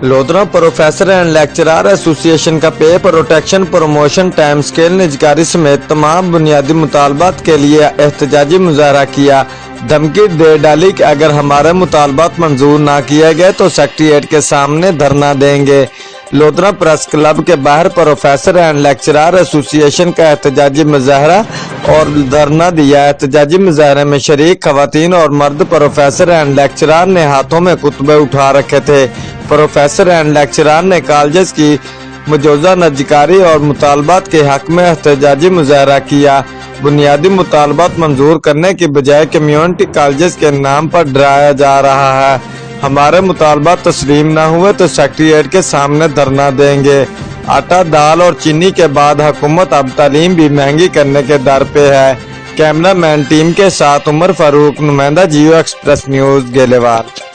لودہراں professor and lecturer ایسویسی ایشن کا protection, promotion, time, scale, نجکاری سمیت تمام بنیادی مطالبات کے لیے احتجاجی مظاہرہ کیا۔ دھمکی دے ڈالی کہ اگر ہمارے مطالبات منظور نہ کیے گئے تو سیکرٹریٹ کے سامنے دھرنا دیں گے۔ لودہراں پریس کلب کے باہر پروفیسر اینڈ لیکچرار ایسویسی ایشن کا احتجاجی مظاہرہ اور دھرنادیااحتجاجی مظاہرے میں شریک خواتین اور مرد پروفیسر اینڈ لیکچرار نے ہاتھوں میں خطبے اٹھا رکھے تھے۔ پروفیسر اینڈ لیکچرار نے کالجز کی مجوزہ نجکاری اور مطالبات کے حق میں احتجاجی مظاہرہ کیا۔ بنیادی مطالبات منظور کرنے کی بجائے کمیونٹی کالجز کے نام پر ڈرایا جا رہا ہے۔ ہمارے مطالبات تسلیم نہ ہوئے تو سیکرٹریٹ کے سامنے دھرنا دیں گے۔ آٹا، دال اور چینی کے بعد حکومت اب تعلیم بھی مہنگی کرنے کے در پہ ہے۔ کیمرہ مین ٹیم کے ساتھ عمر فاروق، نمائندہ جیو ایکسپریس نیوز، گیلے وال۔